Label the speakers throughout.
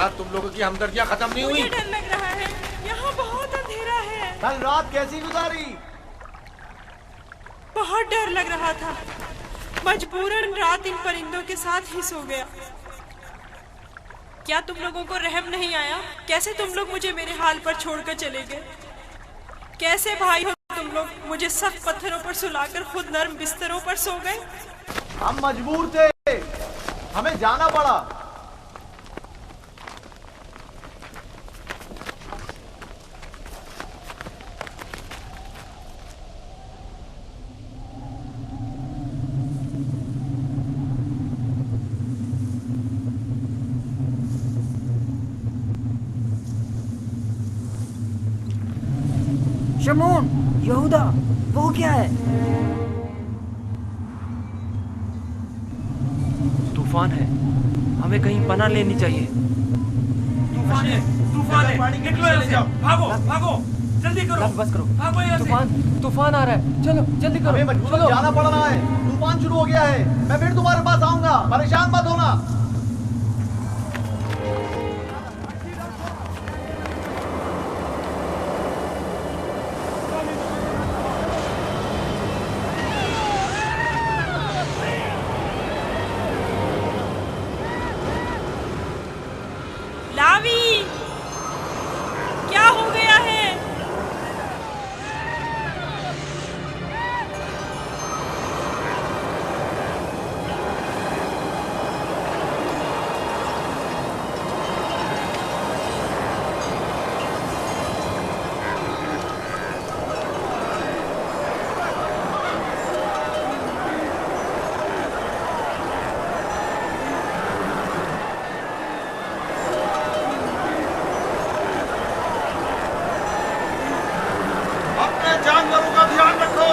Speaker 1: साथ तुम लोगों की हमदर्दियां खत्म नहीं हुई?
Speaker 2: मुझे डर लग रहा है, यहाँ बहुत अंधेरा है।
Speaker 3: कल रात कैसी गुजारी?
Speaker 2: बहुत डर लग रहा था, मजबूरन रात इन परिंदों के साथ ही सो गया। क्या तुम लोगों को रहम नहीं आया? कैसे तुम लोग मुझे मेरे हाल पर छोड़कर चले गए? कैसे भाई हो तुम लोग? मुझे सख्त पत्थरों पर सुलाकर खुद नर्म बिस्तरों पर सो गए।
Speaker 3: हम मजबूर थे, हमें जाना पड़ा।
Speaker 4: शमून, यहूदा, वो क्या है?
Speaker 5: तूफान है, हमें कहीं पनाह लेनी चाहिए।
Speaker 1: तूफान है, तूफान है, निकलो यहाँ से, भागो, भागो, जल्दी करो,
Speaker 5: बस करो,
Speaker 1: भागो यहाँ से।
Speaker 5: तूफान आ रहा है, चलो जल्दी करो।
Speaker 3: हमें मजबूरन जाना पड़ रहा है, तूफान शुरू हो गया है। मैं फिर तुम्हारे पास आऊंगा, परेशान मत होना।
Speaker 2: लावी, क्या हो गया है?
Speaker 1: अपने जानवरों का ध्यान रखो,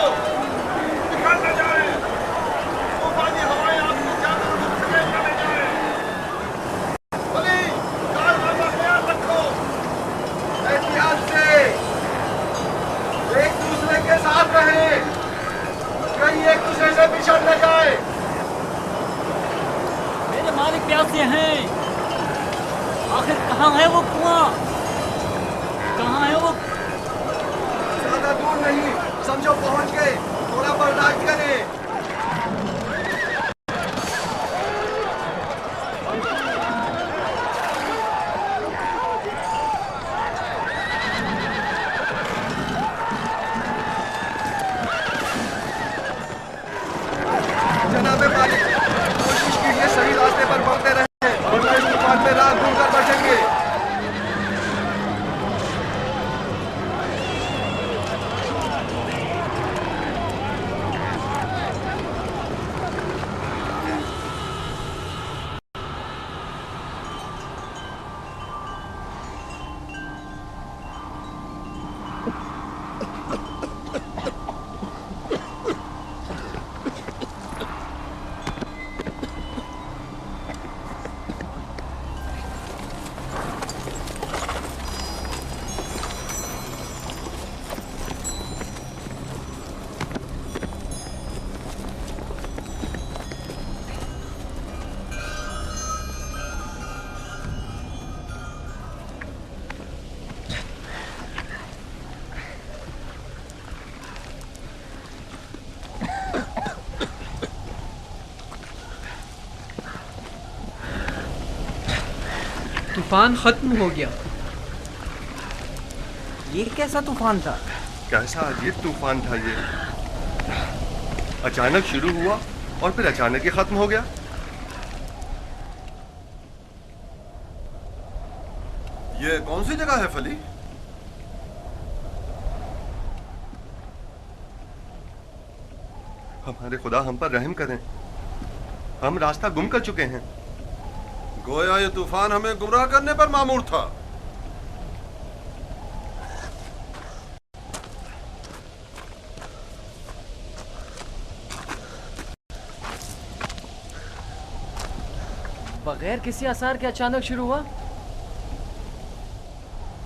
Speaker 1: निकल न जाए, तूफानी हवाएं आपके जानवरों को समेट न ले जाए। बली, जानवरों का ख्याल रखो, एहतियात से, एक दूसरे के साथ रहें, कहीं एक दूसरे से बिछड़ न जाए।
Speaker 4: मेरे मालिक प्यासे हैं। आखिर कहाँ है वो कुआं? कहाँ है वो?
Speaker 3: ज्यादा दूर नहीं, समझो पहुंच गए। थोड़ा बर्दाश्त करें। जनाबे मालिक, कोशिश कीजिए सही रास्ते पर बढ़ते रहें, वरना इस तूफान में राह भूल कर बैठेंगे।
Speaker 5: तूफान खत्म हो गया।
Speaker 4: ये कैसा तूफान था?
Speaker 6: कैसा अजीब तूफान था ये। अचानक शुरू हुआ और फिर अचानक ही खत्म हो गया।
Speaker 1: ये कौन सी जगह है फली?
Speaker 6: हमारे खुदा हम पर रहम करें, हम रास्ता गुम कर चुके हैं।
Speaker 1: गोया ये तूफान हमें गुमराह करने पर मामूर था।
Speaker 5: बगैर किसी आसार के अचानक शुरू हुआ,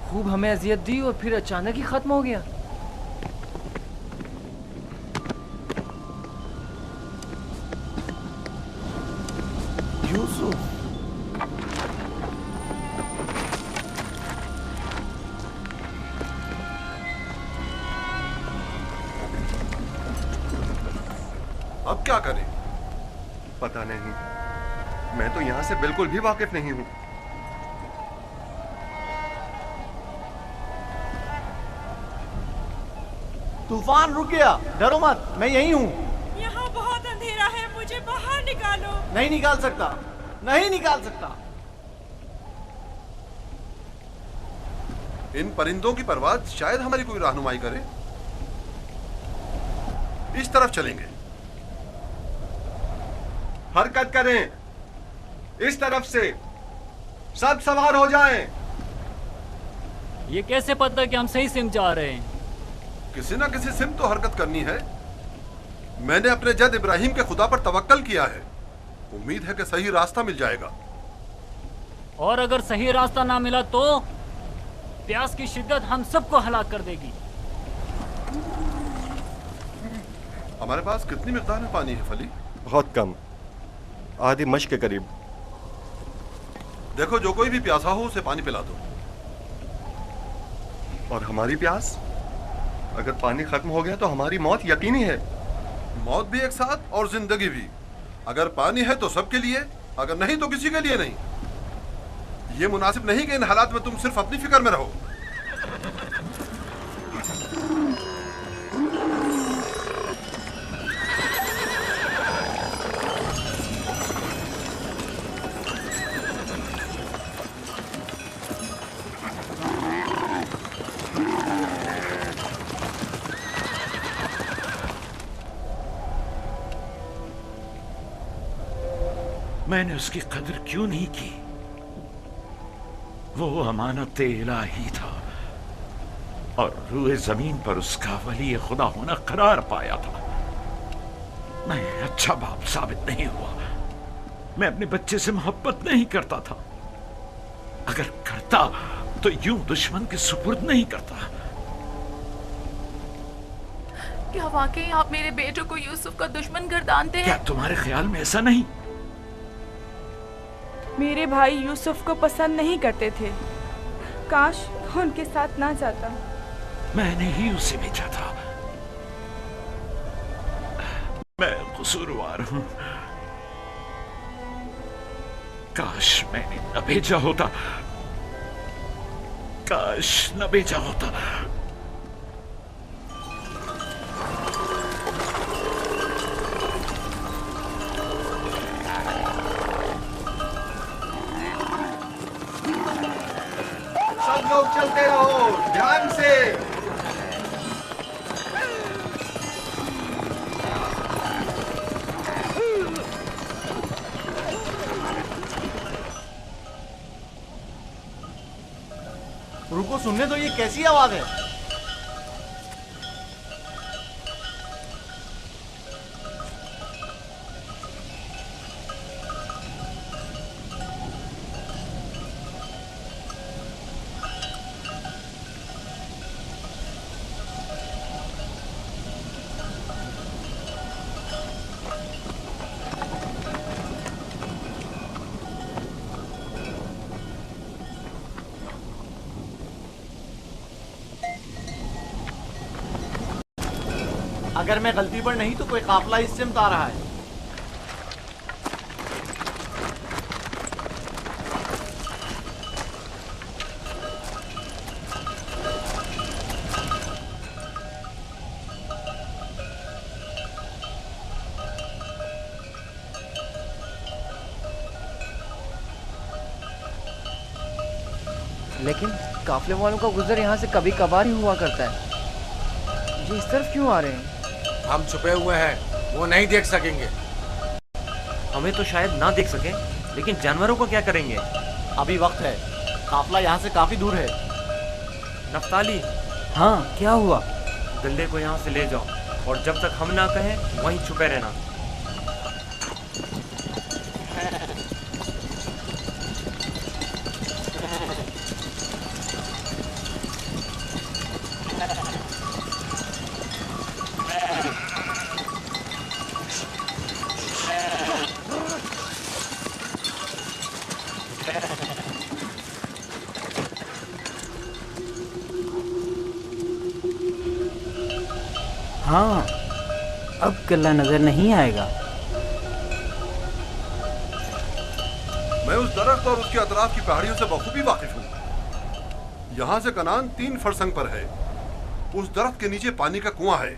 Speaker 5: खूब हमें अजियत दी और फिर अचानक ही खत्म हो गया।
Speaker 4: यूसुफ,
Speaker 6: अब क्या करें?
Speaker 3: पता नहीं, मैं तो यहाँ से बिल्कुल भी वाकिफ नहीं हूँ।
Speaker 7: तूफान रुक गया, डरो मत, मैं यही हूँ।
Speaker 2: यहाँ बहुत अंधेरा है, मुझे बाहर निकालो।
Speaker 7: नहीं निकाल सकता, नहीं निकाल सकता।
Speaker 6: इन परिंदों की परवाज़ शायद हमारी कोई रहनुमाई करे। इस तरफ चलेंगे।
Speaker 3: हरकत करें, इस तरफ से। सब सवार हो जाएं।
Speaker 4: ये कैसे पता कि हम सही सिम जा रहे हैं?
Speaker 6: किसी ना किसी सिम तो हरकत करनी है। मैंने अपने जद इब्राहिम के खुदा पर तवक्कल किया है। उम्मीद है कि सही रास्ता मिल जाएगा।
Speaker 4: और अगर सही रास्ता ना मिला तो प्यास की शिद्दत हम सबको हलाक कर देगी।
Speaker 6: हमारे पास कितनी मिकदार में पानी है फली?
Speaker 3: बहुत कम, आधी मश के करीब।
Speaker 6: देखो, जो कोई भी प्यासा हो उसे पानी पिला दो।
Speaker 3: और हमारी प्यास? अगर पानी खत्म हो गया तो हमारी मौत यकीनी है।
Speaker 6: मौत भी एक साथ और जिंदगी भी। अगर पानी है तो सबके लिए, अगर नहीं तो किसी के लिए नहीं। ये मुनासिब नहीं कि इन हालात में तुम सिर्फ अपनी फिक्र में रहो।
Speaker 8: मैंने उसकी कदर क्यों नहीं की? वो अमानत इलाही था और रूए जमीन पर उसका वली खुदा होना करार पाया था। मैं अच्छा बाप साबित नहीं हुआ। मैं अपने बच्चे से मोहब्बत नहीं करता था। अगर करता तो यूं दुश्मन के सुपुर्द नहीं करता।
Speaker 9: क्या वाकई आप मेरे बेटे को यूसुफ का दुश्मन गर्दानते हैं?
Speaker 8: क्या तुम्हारे ख्याल में ऐसा नहीं?
Speaker 10: मेरे भाई यूसुफ को पसंद नहीं करते थे। काश वो उनके साथ ना जाता।
Speaker 8: मैंने ही उसे भेजा था। मैं कसूरवार हूं। काश मैंने न भेजा होता। काश न भेजा होता।
Speaker 3: सब लोग चलते रहो, ध्यान से।
Speaker 7: रुको, सुनने दो, ये कैसी आवाज है? अगर मैं गलती पर नहीं तो कोई काफिला इस सिमत आ रहा है।
Speaker 5: लेकिन काफले वालों का गुजर यहाँ से कभी कभार ही हुआ करता है। ये इस तरफ क्यों आ रहे हैं?
Speaker 1: हम छुपे हुए हैं, वो नहीं देख सकेंगे।
Speaker 5: हमें तो शायद ना देख सके, लेकिन जानवरों को क्या करेंगे?
Speaker 7: अभी वक्त है, काफिला यहाँ से काफी दूर है।
Speaker 5: नफ्ताली,
Speaker 7: हाँ, क्या हुआ?
Speaker 5: गल्ले को यहाँ से ले जाओ और जब तक हम ना कहें वहीं छुपे रहना।
Speaker 7: हाँ,
Speaker 4: अब किला नजर नहीं आएगा।
Speaker 6: मैं उस दरख्त और उसके अतराफ की पहाड़ियों से बखूबी वाकिफ हूँ। यहाँ से कनान 3 फरसंग पर है। उस दरख्त के नीचे पानी का कुआं है।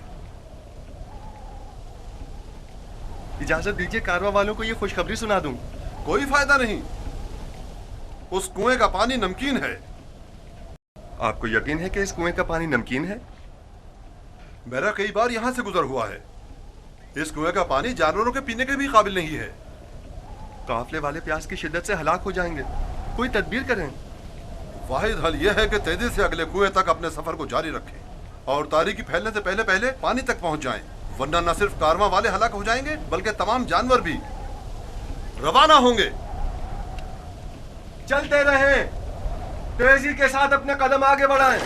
Speaker 3: इजाजत दीजिए कारवां वालों को ये खुशखबरी सुना दूं।
Speaker 6: कोई फायदा नहीं। उस कुएं का पानी नमकीन है।
Speaker 3: आपको यकीन है कि इस कुएं का पानी नमकीन है?
Speaker 6: मेरा कई बार यहाँ से गुजर हुआ है। इस कुएं का पानी जानवरों के पीने के भी काबिल नहीं है।
Speaker 3: काफले वाले प्यास की शिद्दत से हलाक हो जाएंगे। कोई तदबीर करें।
Speaker 6: वाहिद हल यह है कि तेजी से अगले कुएं तक अपने सफर को जारी रखें और तारीकी फैलने से पहले पहले पानी तक पहुंच जाएं, वरना न सिर्फ कारवां वाले हलाक हो जाएंगे बल्कि तमाम जानवर भी रवाना होंगे।
Speaker 3: चलते रहें, तेजी के साथ अपने कदम आगे बढ़ाएं।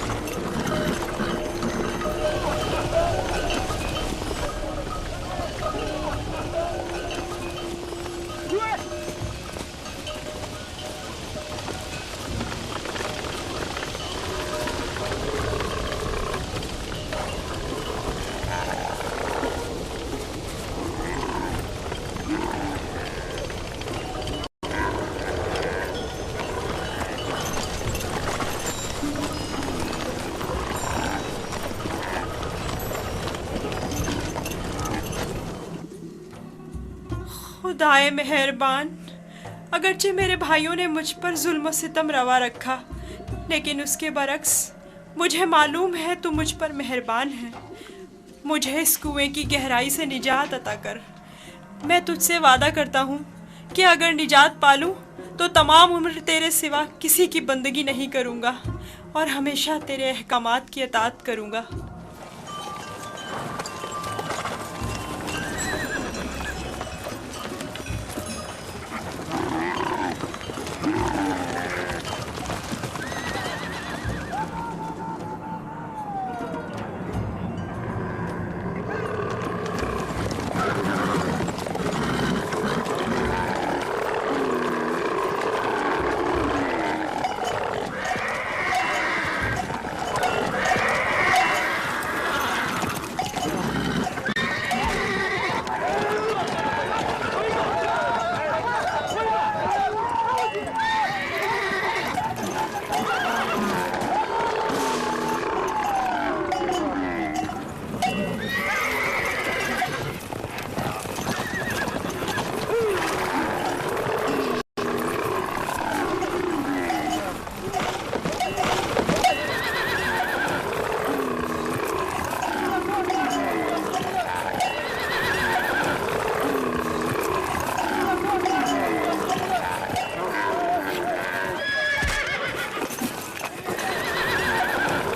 Speaker 2: खुदाए मेहरबान, अगरचे मेरे भाइयों ने मुझ पर जुल्म सितम रवा रखा, लेकिन उसके बरक्स मुझे मालूम है तू मुझ पर मेहरबान है। मुझे इस कुएं की गहराई से निजात अता कर। मैं तुझसे वादा करता हूँ कि अगर निजात पालूं तो तमाम उम्र तेरे सिवा किसी की बंदगी नहीं करूँगा और हमेशा तेरे अहकामात की अतात करूँगा।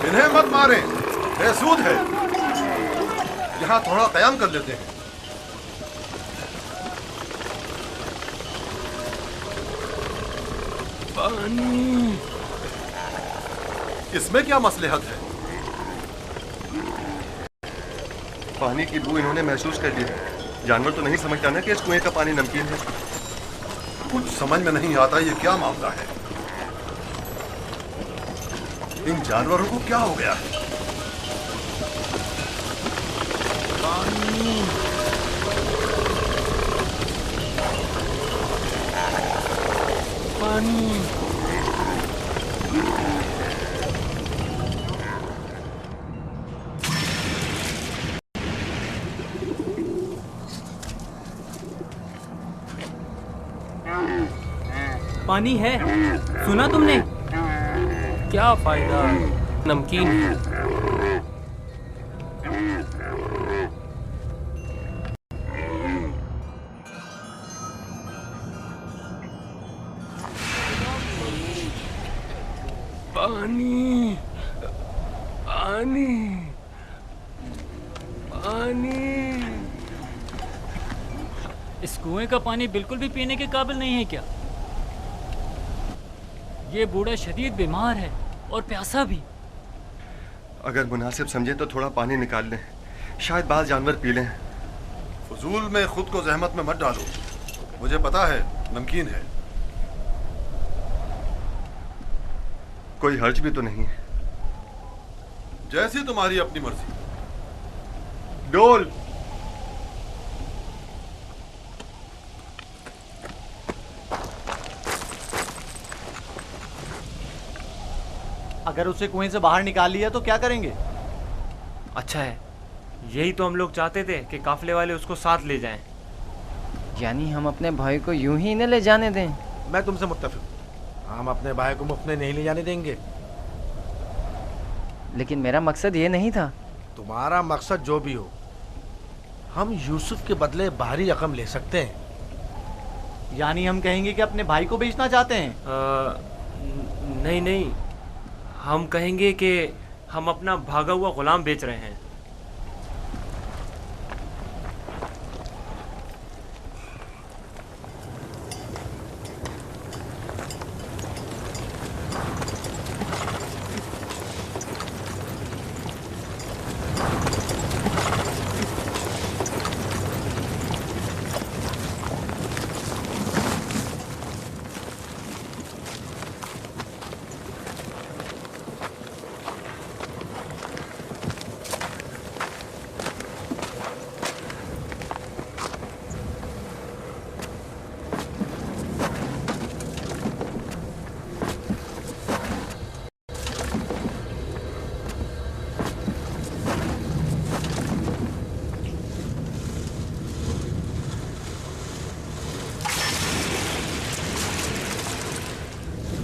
Speaker 6: इन्हें मत मारे, बेसूद है। यहाँ थोड़ा कयाम कर लेते हैं।
Speaker 3: पानी।
Speaker 6: इसमें क्या मसलहत है?
Speaker 3: पानी की बू इन्होंने महसूस कर ली। जानवर तो नहीं समझता ना कि इस कुएं का पानी नमकीन है।
Speaker 6: कुछ समझ में नहीं आता ये क्या मामला है। इन जानवरों को क्या हो गया है?
Speaker 4: पानी। पानी।
Speaker 11: पानी है, सुना तुमने?
Speaker 4: क्या फायदा, नमकीन है।
Speaker 3: पानी, पानी, पानी।
Speaker 4: इस कुएं का पानी बिल्कुल भी पीने के काबिल नहीं है क्या? ये बूढ़ा शदीद बीमार है और प्यासा भी।
Speaker 3: अगर मुनासिब समझे तो थोड़ा पानी निकाल लें, शायद बाल जानवर पी लें।
Speaker 6: फजूल में खुद को जहमत में मत डालो, मुझे पता है नमकीन है।
Speaker 3: कोई हर्ज भी तो नहीं है।
Speaker 6: जैसी तुम्हारी अपनी मर्जी।
Speaker 3: डोल,
Speaker 7: अगर उसे कुएं से बाहर निकाल लिया तो क्या करेंगे?
Speaker 11: अच्छा है, यही तो हम लोग चाहते थे कि काफले वाले उसको साथ ले जाएं।
Speaker 5: यानी हम अपने भाई को यूं ही न ले जाने दें?
Speaker 12: मैं तुमसे मुत्तफिक, हम अपने भाई को मुफ्त में नहीं ले जाने देंगे।
Speaker 5: लेकिन मेरा मकसद ये नहीं था।
Speaker 12: तुम्हारा मकसद जो भी हो, हम यूसुफ के बदले भारी रकम ले सकते हैं।
Speaker 7: यानी हम कहेंगे कि अपने भाई को बेचना चाहते हैं?
Speaker 11: नहीं नहीं, हम कहेंगे कि हम अपना भागा हुआ गुलाम बेच रहे हैं।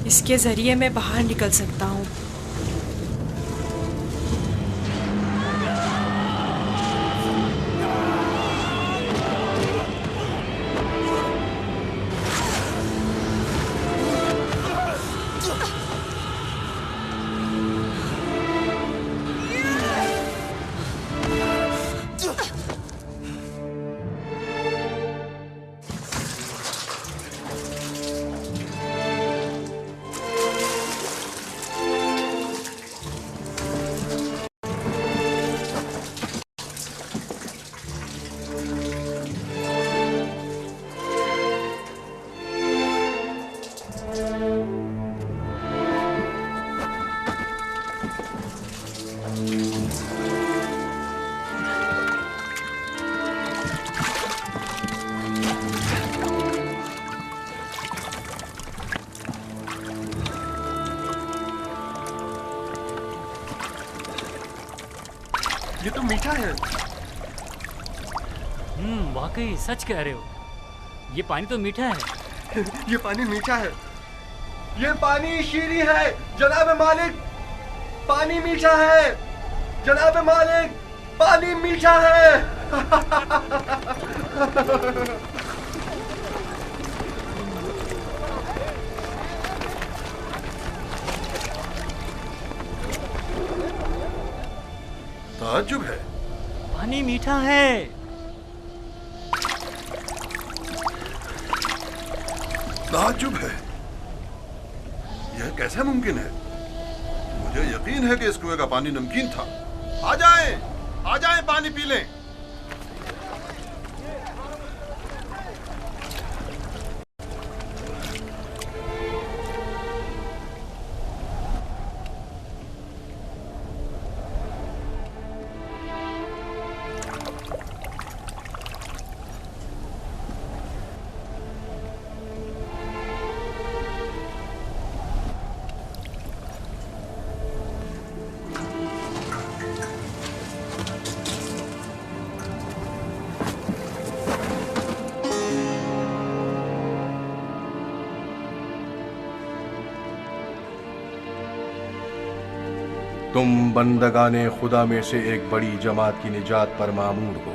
Speaker 2: इसके जरिए मैं बाहर निकल सकता हूँ।
Speaker 3: ये तो मीठा है।
Speaker 4: वाकई सच कह रहे हो, ये पानी तो मीठा है।
Speaker 3: ये पानी मीठा है। ये पानी शीरी है जनाब मालिक। पानी मीठा है जनाब मालिक। पानी मीठा है।
Speaker 6: ताज्जुब है।
Speaker 4: पानी मीठा है।
Speaker 6: ताज्जुब है। यह कैसे मुमकिन है? मुझे यकीन है कि इस कुएं का पानी नमकीन था। आ जाएं पानी पी लें।
Speaker 13: तुम बंदगाने खुदा में से एक बड़ी जमात की निजात पर मामूर हो,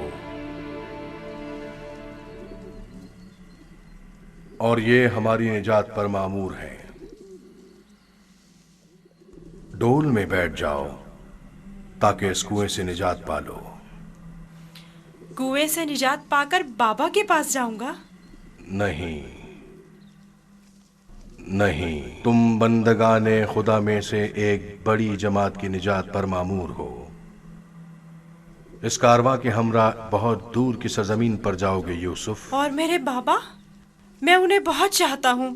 Speaker 13: और ये हमारी निजात पर मामूर है। डोल में बैठ जाओ ताकि इस कुएं से निजात पालो।
Speaker 2: कुएं से निजात पाकर बाबा के पास जाऊंगा? नहीं,
Speaker 13: तुम बंदगाने खुदा में से एक बड़ी जमात की निजात पर मामूर हो। इस कारवां के हमरा बहुत दूर की सरजमीन पर जाओगे यूसुफ।
Speaker 2: और मेरे बाबा? मैं उन्हें बहुत चाहता हूँ।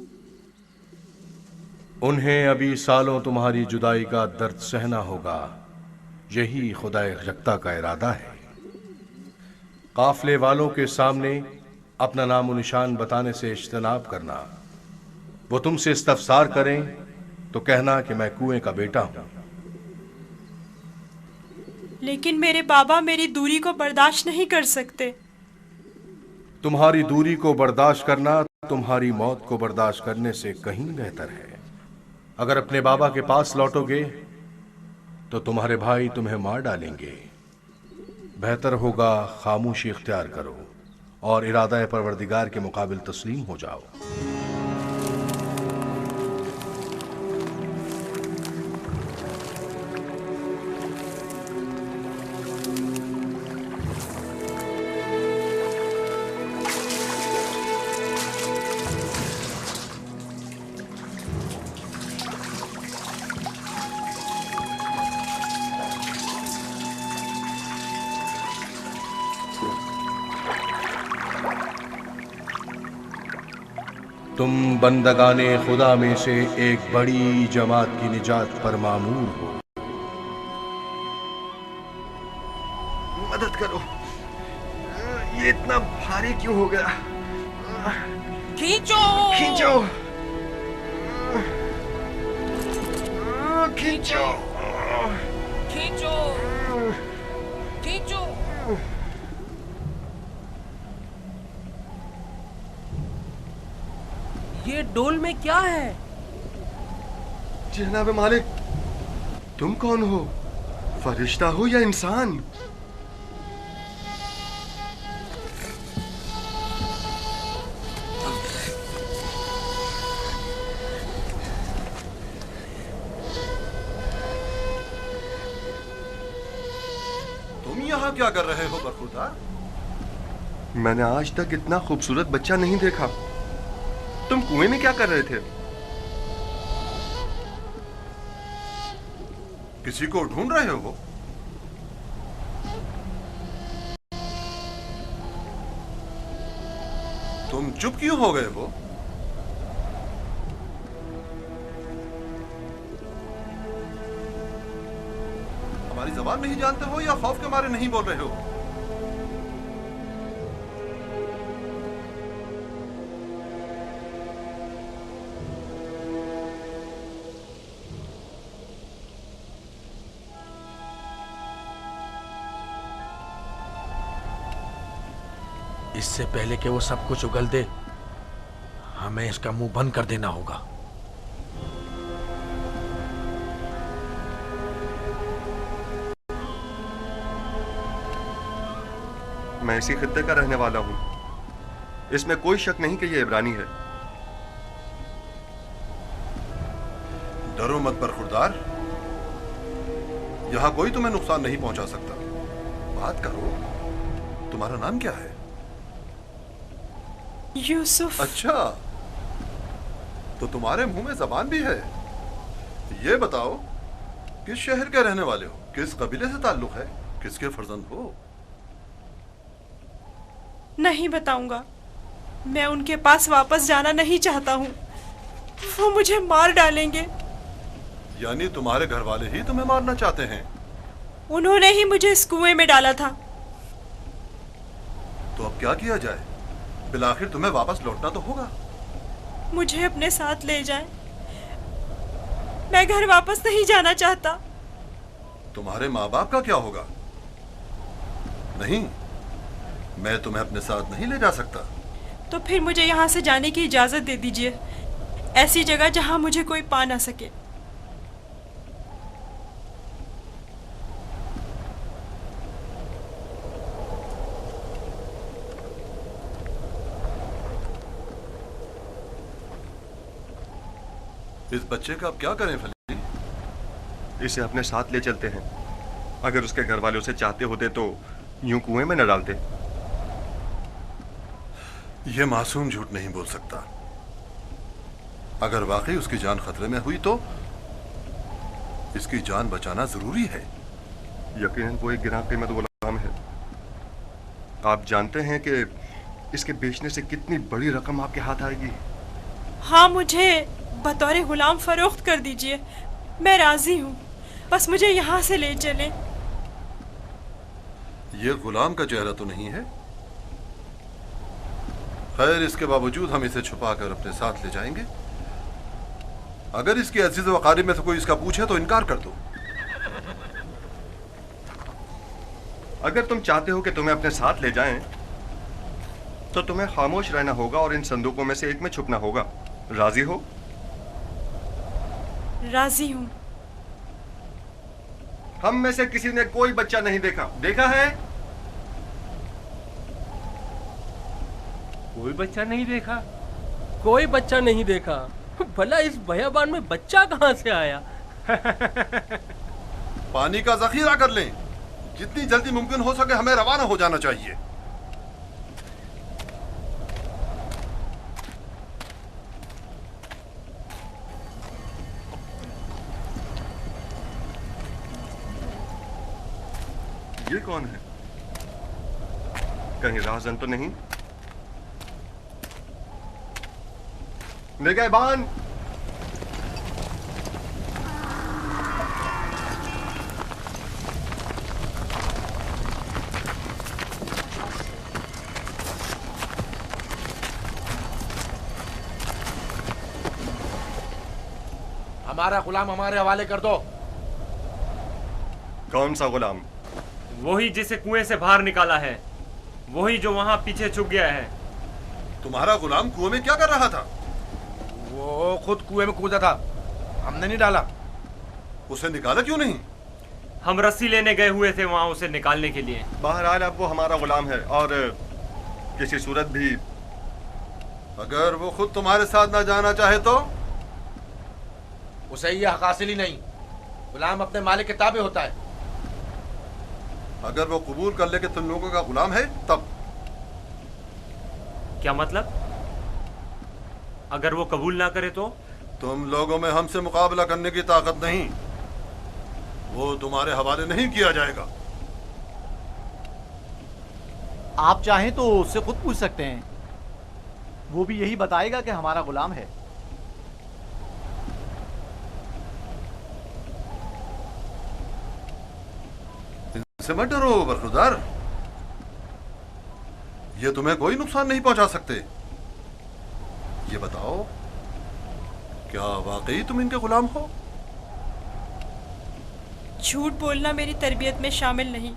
Speaker 13: उन्हें अभी सालों तुम्हारी जुदाई का दर्द सहना होगा। यही खुदाए यकता का इरादा है। काफले वालों के सामने अपना नामो निशान बताने से इज्तनाब करना। वो तुमसे इस्तफसार करें तो कहना कि मैं कुएं का बेटा हूं।
Speaker 2: लेकिन मेरे बाबा मेरी दूरी को बर्दाश्त नहीं कर सकते।
Speaker 13: तुम्हारी दूरी को बर्दाश्त करना तुम्हारी मौत को बर्दाश्त करने से कहीं बेहतर है। अगर अपने बाबा के पास लौटोगे तो तुम्हारे भाई तुम्हें मार डालेंगे। बेहतर होगा खामोशी इख्तियार करो और इरादा परवरदिगार के मुकाबिल तस्लीम हो जाओ। तुम बंदगाने खुदा में से एक बड़ी जमात की निजात पर मामूर हो।
Speaker 3: मदद करो, ये इतना भारी क्यों हो गया?
Speaker 14: खींचो
Speaker 3: खींचो खींचो
Speaker 14: खींचो खींचो। ये डोल में क्या है?
Speaker 3: जनाब मालिक, तुम कौन हो? फरिश्ता हो या इंसान?
Speaker 6: तुम यहाँ क्या कर रहे हो बरखुरदार?
Speaker 3: मैंने आज तक इतना खूबसूरत बच्चा नहीं देखा। तुम कुएं में क्या कर रहे थे?
Speaker 6: किसी को ढूंढ रहे हो? तुम चुप क्यों हो गए हो? हमारी जबान नहीं जानते हो या खौफ के मारे नहीं बोल रहे हो?
Speaker 12: इससे पहले कि वो सब कुछ उगल दे, हमें इसका मुंह बंद कर देना होगा।
Speaker 3: मैं इसी खित्ते का रहने वाला हूं। इसमें कोई शक नहीं कि ये इब्रानी है।
Speaker 6: डरो मत बरखुरदार, यहां कोई तुम्हें नुकसान नहीं पहुंचा सकता। बात करो, तुम्हारा नाम क्या है?
Speaker 2: यूसुफ।
Speaker 6: अच्छा, तो तुम्हारे मुंह में जबान भी है। ये बताओ, किस शहर के रहने वाले हो? किस कबीले से ताल्लुक है? किसके फर्जंद हो?
Speaker 2: नहीं बताऊंगा। मैं उनके पास वापस जाना नहीं चाहता हूँ। वो मुझे मार डालेंगे।
Speaker 6: यानी तुम्हारे घर वाले ही तुम्हें मारना चाहते हैं?
Speaker 2: उन्होंने ही मुझे इस कुएं में डाला था।
Speaker 6: तो अब क्या किया जाए? बिलाखिर तुम्हें वापस लौटना तो होगा।
Speaker 2: मुझे अपने साथ ले जाएं। मैं घर वापस नहीं जाना चाहता।
Speaker 6: तुम्हारे माँ बाप का क्या होगा? नहीं, मैं तुम्हें अपने साथ नहीं ले जा सकता।
Speaker 2: तो फिर मुझे यहाँ से जाने की इजाजत दे दीजिए, ऐसी जगह जहाँ मुझे कोई पा ना सके।
Speaker 6: इस बच्चे का अब क्या करें फली?
Speaker 3: इसे अपने साथ ले चलते हैं। अगर उसके घर वाले उसे चाहते होते तो यूं कुएं में न डालते।
Speaker 6: यह मासूम झूठ नहीं बोल सकता। अगर वाकई उसकी जान खतरे में हुई तो इसकी जान बचाना जरूरी है।
Speaker 3: यकीनन वो एक गिरां कीमत गुलाम है। आप जानते हैं कि इसके बेचने से कितनी बड़ी रकम आपके हाथ आएगी।
Speaker 2: हाँ, मुझे बतौर गुलाम फरोख्त कर दीजिए, मैं राजी हूँ। बस मुझे यहाँ से ले चलें।
Speaker 6: ये गुलाम का चेहरा तो नहीं है। खैर, इसके बावजूद हम इसे छुपाकर अपने साथ ले जाएंगे। अगर इसके अजीज व क़रीब में से कोई इसका पूछे तो इनकार कर दो।
Speaker 3: अगर तुम चाहते हो कि तुम्हें अपने साथ ले जाएं, तो तुम्हें खामोश रहना होगा और इन संदूकों में से एक में छुपना होगा। राजी हो?
Speaker 2: राजी हूँ।
Speaker 3: हम में से किसी ने कोई बच्चा नहीं देखा। देखा है?
Speaker 14: कोई बच्चा नहीं देखा? कोई बच्चा नहीं देखा? भला इस बयाबान में बच्चा कहाँ से आया?
Speaker 6: पानी का जखीरा कर लें। जितनी जल्दी मुमकिन हो सके हमें रवाना हो जाना चाहिए।
Speaker 3: ये कौन है? कहीं राहजन तो नहीं? निगहबान!
Speaker 12: हमारा गुलाम हमारे हवाले कर दो।
Speaker 3: कौन सा गुलाम?
Speaker 11: वही जिसे कुएं से बाहर निकाला है, वही जो वहां पीछे छुप गया है।
Speaker 6: तुम्हारा गुलाम कुएं में क्या कर रहा था?
Speaker 12: वो खुद कुएं में कूदा था, हमने नहीं डाला।
Speaker 6: उसे निकाला क्यों नहीं?
Speaker 11: हम रस्सी लेने गए हुए थे वहां उसे निकालने के लिए।
Speaker 3: बहरहाल अब वो हमारा गुलाम है और किसी सूरत भी
Speaker 6: अगर वो खुद तुम्हारे साथ ना जाना चाहे तो?
Speaker 12: उसे ये हक हासिल ही नहीं। गुलाम अपने मालिक के ताबे होता है।
Speaker 6: अगर वो कबूल कर ले कि तुम लोगों का गुलाम है तब?
Speaker 11: क्या मतलब? अगर वो कबूल ना करे तो?
Speaker 6: तुम लोगों में हमसे मुकाबला करने की ताकत नहीं। वो तुम्हारे हवाले नहीं किया जाएगा।
Speaker 7: आप चाहें तो उससे खुद पूछ सकते हैं, वो भी यही बताएगा कि हमारा गुलाम है।
Speaker 6: इनसे मत डरो बरखुरदार, ये तुम्हें कोई नुकसान नहीं पहुंचा सकते। ये बताओ, क्या वाकई तुम इनके गुलाम हो?
Speaker 2: झूठ बोलना मेरी तरबियत में शामिल नहीं।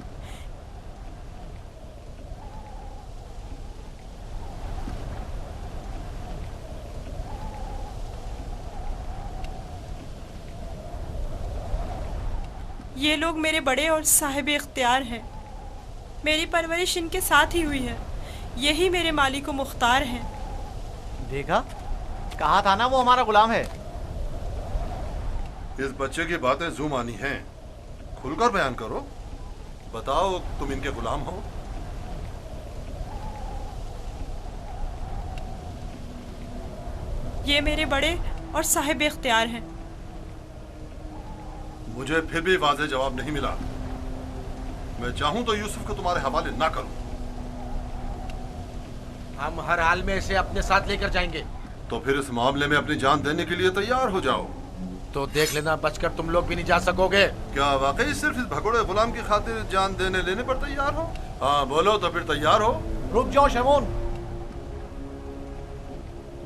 Speaker 2: ये लोग मेरे बड़े और साहिब इख्तियार हैं। मेरी परवरिश इनके साथ ही हुई है। यही मेरे मालिक व मुख्तार हैं।
Speaker 7: देखा, कहा था ना वो हमारा गुलाम है।
Speaker 6: इस बच्चे की बातें जुमानी हैं। खुलकर बयान करो। बताओ, तुम इनके गुलाम हो?
Speaker 2: ये मेरे बड़े और साहिब इख्तियार हैं।
Speaker 6: मुझे फिर भी वाज़ेह जवाब नहीं मिला। मैं चाहूं तो यूसुफ को तुम्हारे हवाले ना करूं।
Speaker 12: हम हर हाल में इसे अपने साथ लेकर जाएंगे।
Speaker 6: तो फिर इस मामले में अपनी जान देने के लिए तैयार हो जाओ।
Speaker 12: तो देख लेना, बचकर तुम लोग भी नहीं जा सकोगे।
Speaker 6: क्या वाकई सिर्फ इस भगोड़े गुलाम की खातिर जान देने लेने पर तैयार हो? हाँ बोलो तो फिर तैयार हो।
Speaker 7: रुक जाओ शमोन,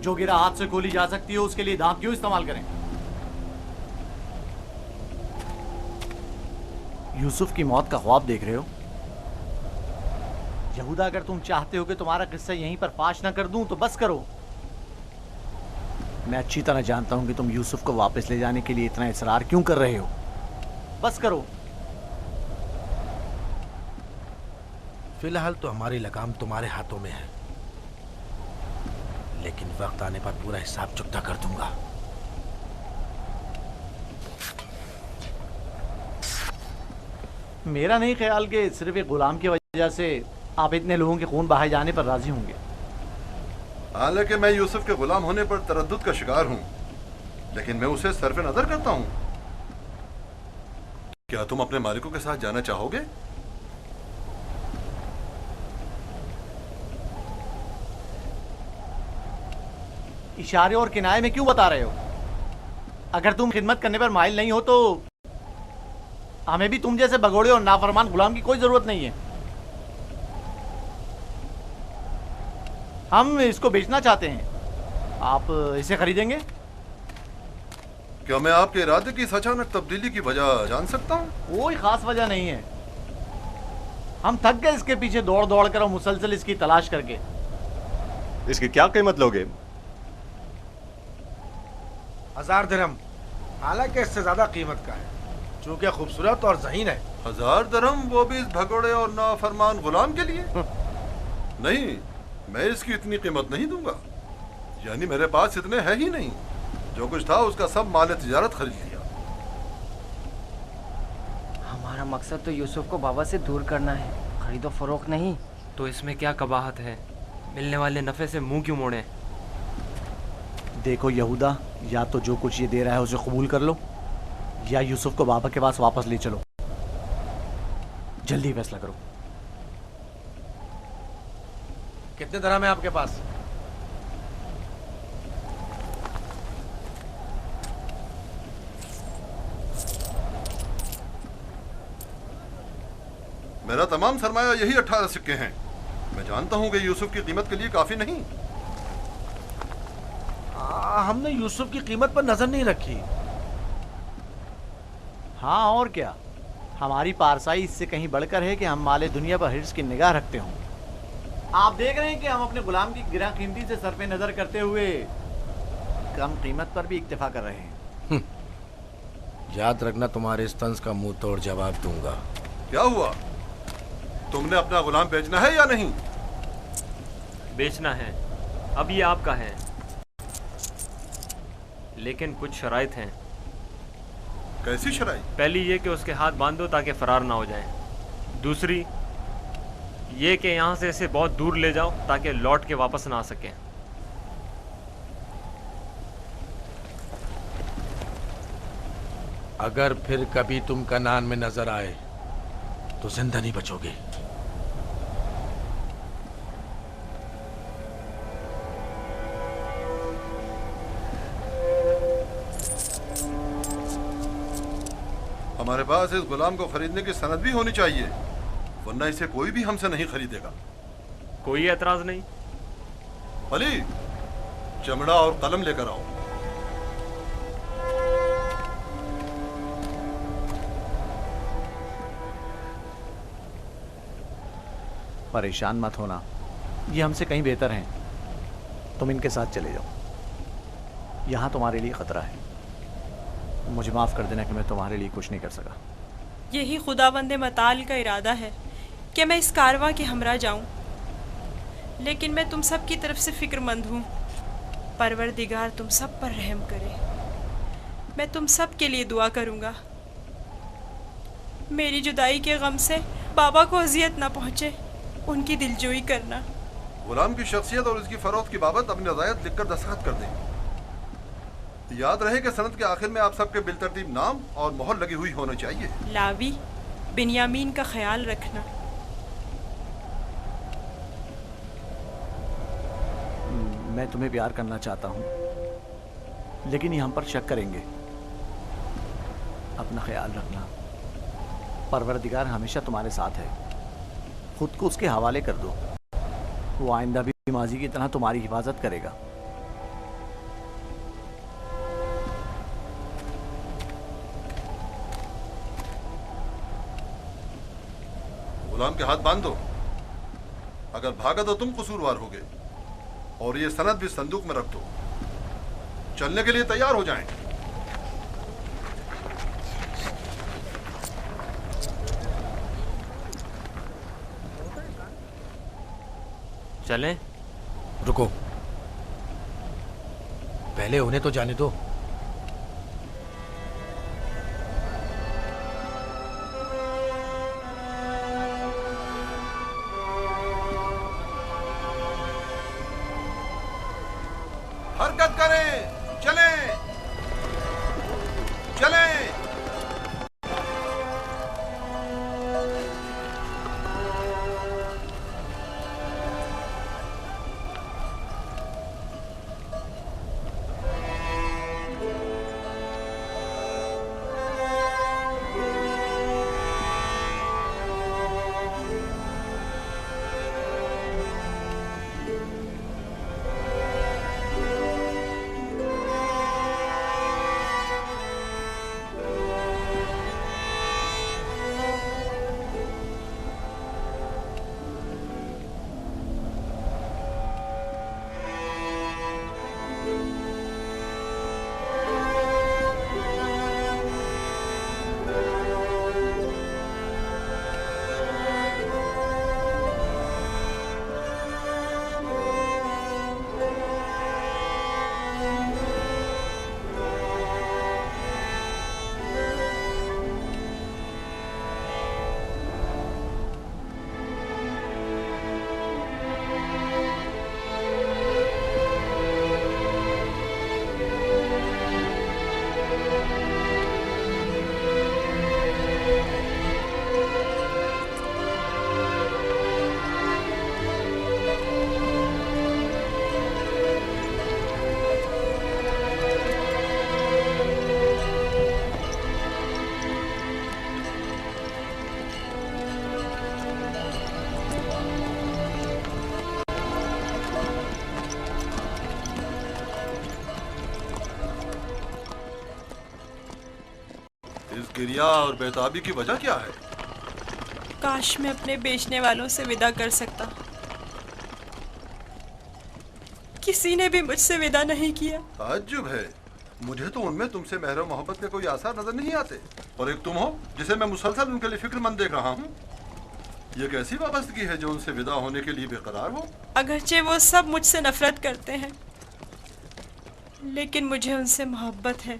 Speaker 7: जो गिरा हाथ से खोली जा सकती है उसके लिए दांत क्यों इस्तेमाल करें? यूसुफ की मौत का ख्वाब देख रहे हो? यहूदा, अगर तुम चाहते हो कि तुम्हारा किस्सा यहीं पर फाश ना कर दूं तो बस करो। मैं अच्छी तरह जानता हूं कि तुम यूसुफ को वापस ले जाने के लिए इतना इसरार क्यों कर रहे हो। बस करो।
Speaker 12: फिलहाल तो हमारी लगाम तुम्हारे हाथों में है, लेकिन वक्त आने पर पूरा हिसाब चुकता कर दूंगा।
Speaker 7: मेरा नहीं ख्याल कि सिर्फ एक गुलाम की वजह से आप इतने लोगों के खून बहाए जाने पर राजी होंगे।
Speaker 6: हालांकि मैं यूसुफ के गुलाम होने पर तरद्दुद का शिकार हूं, लेकिन मैं उसे सरफ नजर करता हूं। क्या तुम अपने मालिकों के साथ जाना चाहोगे?
Speaker 7: इशारे और किनारे में क्यों बता रहे हो? अगर तुम खिदमत करने पर माइल नहीं हो तो हमें भी तुम जैसे भगोड़े और नाफरमान गुलाम की कोई जरूरत नहीं है। हम इसको बेचना चाहते हैं। आप इसे खरीदेंगे?
Speaker 6: क्या मैं आपके इरादे की इस अचानक तब्दीली की वजह जान सकता हूँ?
Speaker 7: कोई खास वजह नहीं है। हम थक गए इसके पीछे दौड़ दौड़ कर और मुसलसल इसकी तलाश करके।
Speaker 3: इसकी क्या कीमत लोगे?
Speaker 12: 1000 दिरहम, हालांकि इससे ज्यादा कीमत का है, चूंकि खूबसूरत और ज़हीन है।
Speaker 6: 1000 दिरहम, वो भी इस भगोड़े और नाफरमान गुलाम के लिए? नहीं, मैं इसकी इतनी कीमत नहीं दूंगा। यानी मेरे पास इतने है ही नहीं। जो कुछ था उसका सब माल तिजारत खरीद लिया।
Speaker 5: हमारा मकसद तो यूसुफ को बाबा से दूर करना है, खरीदो फरोख्त नहीं।
Speaker 11: तो इसमें क्या कबाहत है? मिलने वाले नफे से मुंह क्यों मोड़े?
Speaker 7: देखो यहूदा, या तो जो कुछ ये दे रहा है उसे कबूल कर लो, या यूसुफ को बाबा के पास वापस ले चलो। जल्दी फैसला करो।
Speaker 12: कितने दिरहम है आपके पास?
Speaker 6: मेरा तमाम सरमाया यही 18 सिक्के हैं। मैं जानता हूं कि यूसुफ की कीमत के लिए काफी नहीं।
Speaker 12: हमने यूसुफ की कीमत पर नजर नहीं रखी।
Speaker 7: हाँ और क्या, हमारी पारसाई इससे कहीं बढ़कर है कि हम माले दुनिया पर हिर्स की निगाह रखते हों। आप देख रहे हैं कि हम अपने गुलाम की गिरा कीमती से सर पे नजर करते हुए कम कीमत पर भी इक्तफा कर रहे हैं।
Speaker 12: याद रखना, तुम्हारे इस तंज का मुंह तोड़ जवाब दूंगा।
Speaker 6: क्या हुआ? तुमने अपना गुलाम बेचना है या नहीं?
Speaker 11: बेचना है, अब ये आपका है, लेकिन कुछ शराइत हैं।
Speaker 6: कैसी शराइत?
Speaker 11: पहली ये कि उसके हाथ बांध दो ताकि फरार ना हो जाए। दूसरी ये कि यहाँ से इसे बहुत दूर ले जाओ ताकि लौट के वापस ना आ सके।
Speaker 12: अगर फिर कभी तुम कनान में नजर आए तो जिंदा नहीं बचोगे।
Speaker 6: हमारे पास इस गुलाम को खरीदने की सनद भी होनी चाहिए, वरना इसे कोई भी हमसे नहीं खरीदेगा।
Speaker 11: कोई एतराज नहीं।
Speaker 6: अली, चमड़ा और कलम लेकर आओ।
Speaker 7: परेशान मत होना, ये हमसे कहीं बेहतर हैं। तुम इनके साथ चले जाओ, यहाँ तुम्हारे लिए खतरा है। मुझे माफ कर देना कि मैं तुम्हारे लिए कुछ नहीं कर सका।
Speaker 2: यही खुदाबंद मताल का इरादा है कि मैं इस कारवां के हमरा जाऊं, लेकिन मैं तुम सब की तरफ से फिक्रमंद हूँ। परवरदिगार तुम सब पर रहम करे। मैं तुम सब के लिए दुआ करूँगा। मेरी जुदाई के गम से बाबा को अजियत ना पहुँचे, उनकी दिलजोई करना।
Speaker 6: गुलाम की शख्सियत और उसकी फरोख्त की बाबत अपनी रज़ायत लिखकर दस्तखत कर दें। याद रहे कि सनद के आखिर में आप सबके बिलतरतीब नाम और मोहर लगी हुई होनी चाहिए।
Speaker 2: लावी, बिन्यामीन का ख्याल रखना।
Speaker 7: मैं तुम्हें प्यार करना चाहता हूँ, लेकिन ये हम पर शक करेंगे। अपना ख्याल रखना। परवरदिगार हमेशा तुम्हारे साथ है। खुद को उसके हवाले कर दो, वो आइंदा भी माजी की तरह तुम्हारी हिफाजत करेगा।
Speaker 6: गुलाम के हाथ बांध दो। अगर भागा तो तुम कसूरवार होगे, और ये सनद भी संदूक में रख दो। चलने के लिए तैयार हो जाएं।
Speaker 11: चलें?
Speaker 12: रुको, पहले उन्हें तो जाने दो।
Speaker 6: हरकत करें, चलें, चलें। इस गिरिया और बेताबी की वजह क्या है?
Speaker 2: काश मैं अपने बेचने वालों से विदा कर सकता। किसी ने भी मुझसे विदा नहीं किया।
Speaker 6: ताज्जुब है, मुझे तो उनमें तुमसे मेहर और मोहब्बत के कोई आसार नजर नहीं आते। और एक तुम हो जिसे मैं मुसलसल उनके लिए फिक्रमंद देख रहा हूँ। ये कैसी वाबस्तगी है जो उनसे विदा होने के लिए बेकरार हो?
Speaker 2: अगरचे वो सब मुझसे नफरत करते हैं, लेकिन मुझे उनसे मोहब्बत है।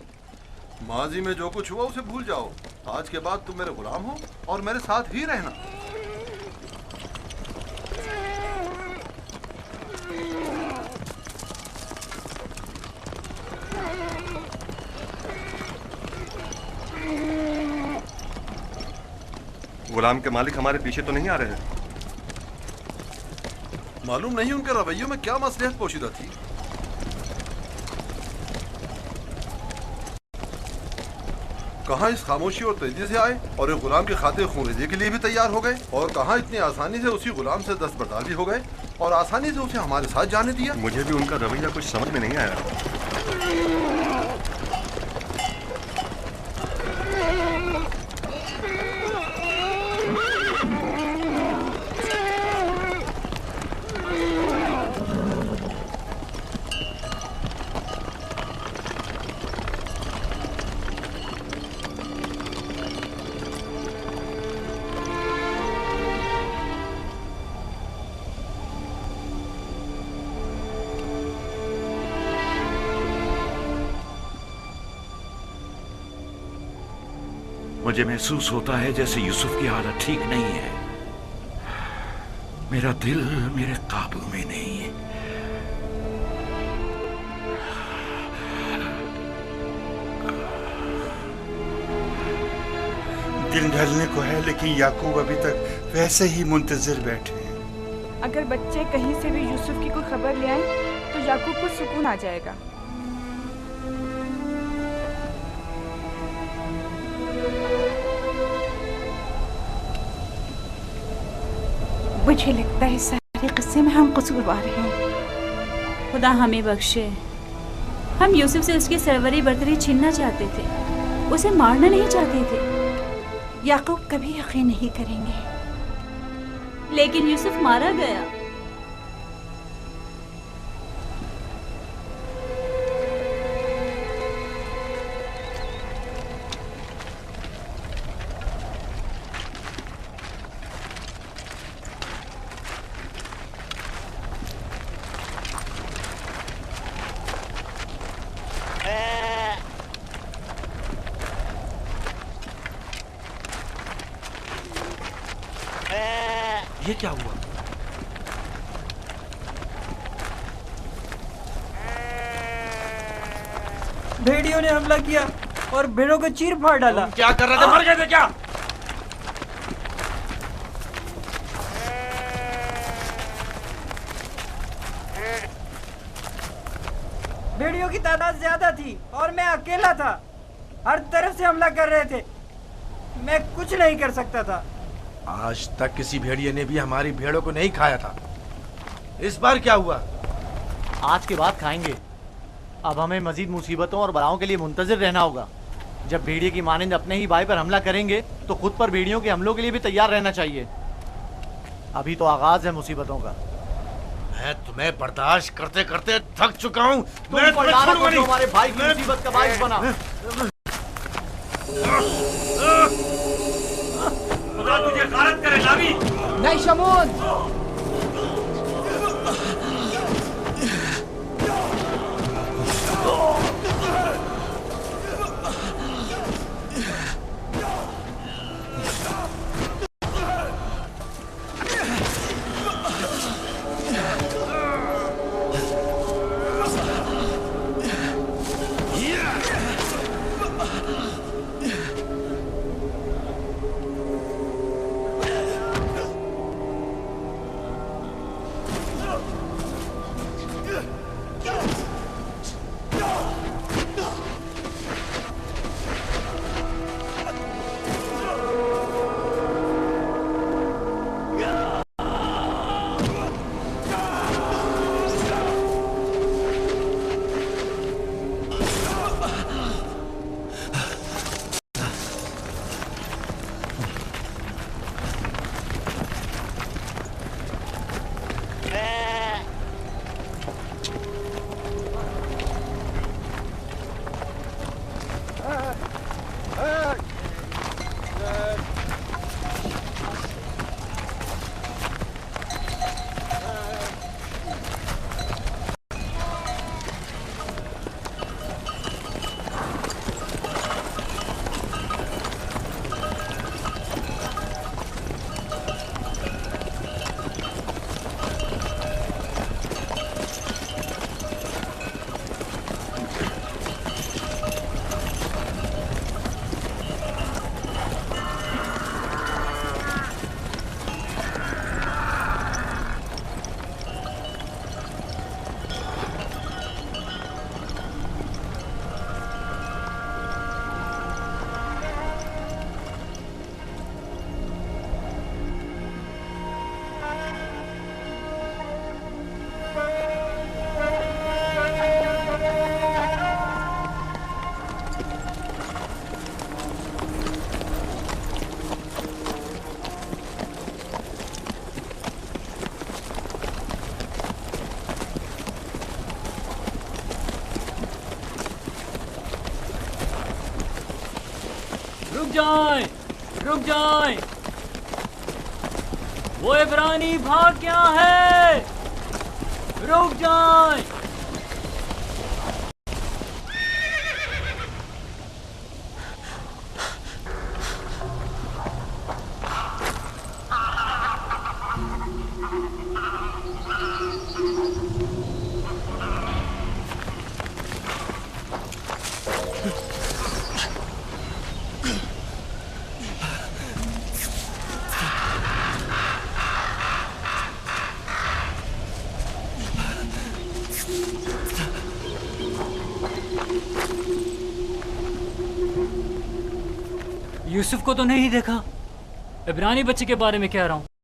Speaker 6: माजी में जो कुछ हुआ उसे भूल जाओ। आज के बाद तुम मेरे गुलाम हो और मेरे साथ ही रहना।
Speaker 3: गुलाम के मालिक हमारे पीछे तो नहीं आ रहे हैं?
Speaker 6: मालूम नहीं उनके रवैयों में क्या मसलहत पोशीदा थी। कहाँ इस खामोशी और तेजी से आए और एक गुलाम की खातिर खून के लिए भी तैयार हो गए, और कहाँ इतनी आसानी से उसी गुलाम से दस्तबरदार भी हो गए और आसानी से उसे हमारे साथ जाने दिया।
Speaker 3: मुझे भी उनका रवैया कुछ समझ में नहीं आया।
Speaker 8: मुझे महसूस होता है जैसे यूसुफ की हालत ठीक नहीं है। मेरा दिल मेरे काबू में नहीं है।
Speaker 15: दिन ढलने को है, लेकिन याकूब अभी तक वैसे ही मुंतजिर बैठे हैं।
Speaker 10: अगर बच्चे कहीं से भी यूसुफ की कोई खबर ले आए तो याकूब को सुकून आ जाएगा।
Speaker 16: मुझे लगता है सारे किस्से में हम कसूरवार हैं। खुदा हमें बख्शे। हम यूसुफ से उसकी सरवरी बर्तरी छीनना चाहते थे, उसे मारना नहीं चाहते थे। याकूब कभी यकीन नहीं करेंगे। लेकिन यूसुफ मारा गया।
Speaker 12: ये क्या हुआ?
Speaker 17: भेड़ियों ने हमला किया और भेड़ों को चीर फाड़ डाला।
Speaker 12: क्या कर रहे थे? मर गए थे क्या?
Speaker 17: भेड़ियों की तादाद ज्यादा थी और मैं अकेला था। हर तरफ से हमला कर रहे थे। मैं कुछ नहीं कर सकता था।
Speaker 12: आज तक किसी भेड़िए ने भी हमारी भेड़ों को नहीं खाया था। इस बार क्या हुआ?
Speaker 7: आज के बाद खाएंगे। अब हमें मजीद मुसीबतों और बलाओं के लिए मुंतजिर रहना होगा। जब भेड़िए की मानिंद अपने ही भाई पर हमला करेंगे तो खुद पर भेड़ियों के हमलों के लिए भी तैयार रहना चाहिए। अभी तो आगाज है मुसीबतों का।
Speaker 12: मैं तुम्हें बर्दाश्त करते करते थक चुका हूँ।
Speaker 7: हमारे भाई की मुसीबत का बाइस बना।
Speaker 4: खुदा तुझे गारत करे नावी।
Speaker 5: नहीं शमून।
Speaker 4: जाएं, रुक जाएं। वो इब्रानी भाग गया है, रुक जाएं। यूसुफ को तो नहीं देखा। इब्रानी बच्चे के बारे में कह रहा हूँ।